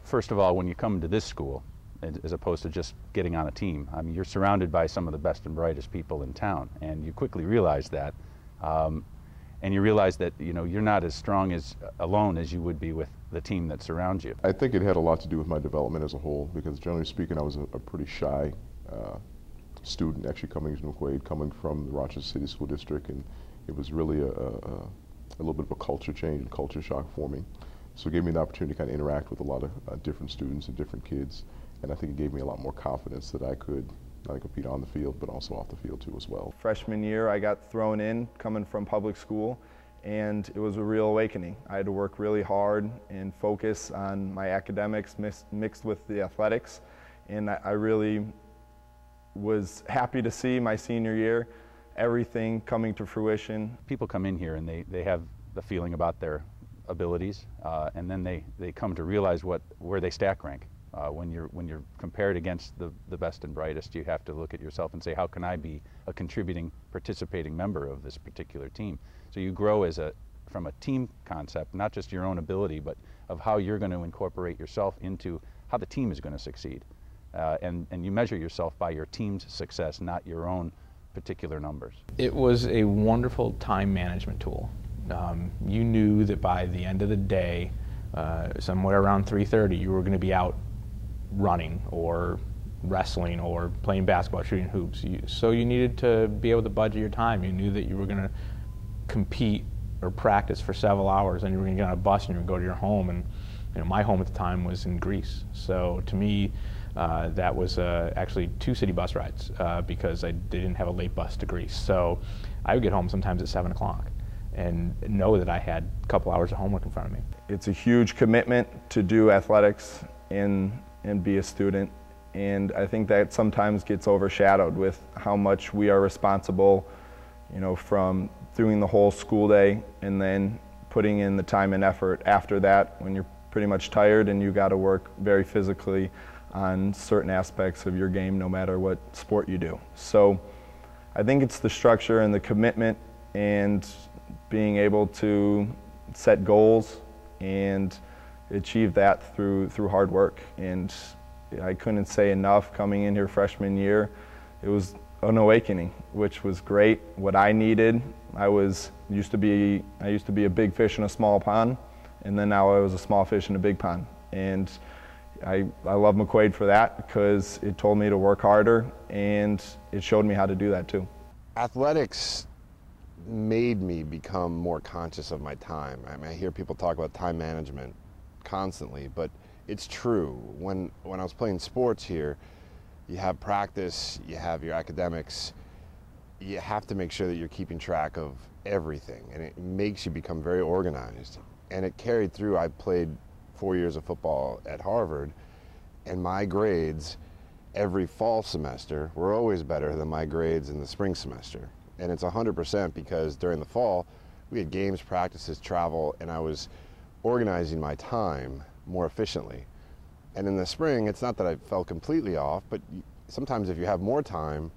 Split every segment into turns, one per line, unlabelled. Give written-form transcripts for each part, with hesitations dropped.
first of all, when you come to this school, as opposed to just getting on a team, I mean, you're surrounded by some of the best and brightest people in town, and you quickly realize that. And you realize that, you know, you're not as strong alone as you would be with the team that surrounds you.
I think it had a lot to do with my development as a whole, because generally speaking, I was a pretty shy student actually coming to McQuaid, coming from the Rochester City School District, and it was really a little bit of a culture change and culture shock for me. So it gave me an opportunity to kind of interact with a lot of different students and different kids, and I think it gave me a lot more confidence that I could not only compete on the field, but also off the field too as well.
Freshman year, I got thrown in coming from public school, and it was a real awakening. I had to work really hard and focus on my academics mixed with the athletics, and I really was happy to see my senior year, everything coming to fruition.
People come in here and they have the feeling about their abilities, and then they come to realize where they stack rank. When you're compared against the best and brightest, you have to look at yourself and say, how can I be a contributing, participating member of this particular team? So you grow from a team concept, not just your own ability, but of how you're going to incorporate yourself into how the team is going to succeed. And you measure yourself by your team's success, not your own particular numbers.
It was a wonderful time management tool. You knew that by the end of the day, somewhere around 3:30, you were going to be out running or wrestling or playing basketball, shooting hoops. So you needed to be able to budget your time. You knew that you were going to compete or practice for several hours, and you were going to get on a bus and you were going to go to your home. And you know, my home at the time was in Greece. So to me, that was actually 2 city bus rides because they didn't have a late bus to Greece. So I would get home sometimes at 7 o'clock and know that I had a couple hours of homework in front of me.
It's a huge commitment to do athletics and be a student, and I think that sometimes gets overshadowed with how much we are responsible, you know, from doing the whole school day and then putting in the time and effort after that when you're pretty much tired and you got to work very physically on certain aspects of your game no matter what sport you do. So I think it's the structure and the commitment and being able to set goals and achieve that through hard work. And I couldn't say enough coming in here freshman year. It was an awakening, which was great. What I needed, I used to be a big fish in a small pond, and then now I was a small fish in a big pond. And I love McQuaid for that because it told me to work harder, and it showed me how to do that too.
Athletics made me become more conscious of my time. I mean, I hear people talk about time management constantly, but it's true. When I was playing sports here, you have practice, you have your academics, you have to make sure that you're keeping track of everything, and it makes you become very organized. And it carried through. I played 4 years of football at Harvard, and my grades every fall semester were always better than my grades in the spring semester. And it's 100% because during the fall, we had games, practices, travel, and I was organizing my time more efficiently. And in the spring, it's not that I fell completely off, but sometimes if you have more time,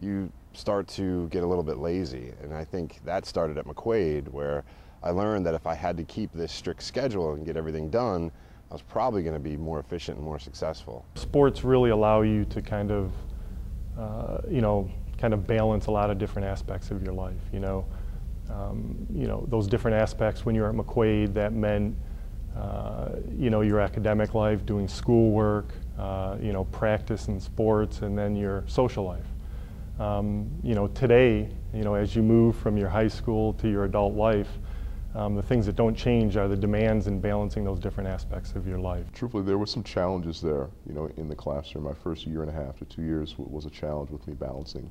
you start to get a little bit lazy. And I think that started at McQuaid, where I learned that if I had to keep this strict schedule and get everything done, I was probably going to be more efficient and more successful.
Sports really allow you to kind of, kind of balance a lot of different aspects of your life. Those different aspects when you're at McQuaid, that meant, your academic life, doing schoolwork, practice in sports, and then your social life. Today, as you move from your high school to your adult life, the things that don't change are the demands in balancing those different aspects of your life.
Truthfully, there were some challenges there, in the classroom. My first 1.5 to 2 years was a challenge with me balancing.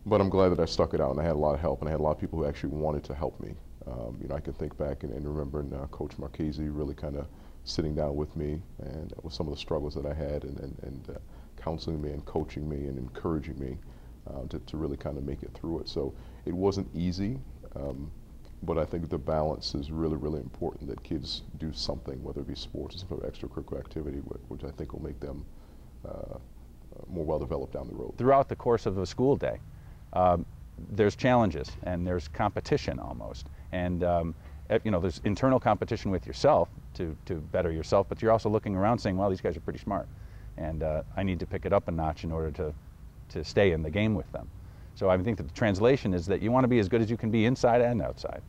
But I'm glad that I stuck it out, and I had a lot of help, and I had a lot of people who actually wanted to help me. I can think back and remembering Coach Marchese really kind of sitting down with me and with some of the struggles that I had and counseling me and coaching me and encouraging me to really kind of make it through it. So it wasn't easy. But I think the balance is really, really important, that kids do something, whether it be sports or some sort of extracurricular activity, which I think will make them more well-developed down the road.
Throughout the course of a school day, there's challenges and there's competition almost. And there's internal competition with yourself to better yourself, but you're also looking around saying, well, these guys are pretty smart, and I need to pick it up a notch in order to stay in the game with them. So I think that the translation is that you want to be as good as you can be inside and outside.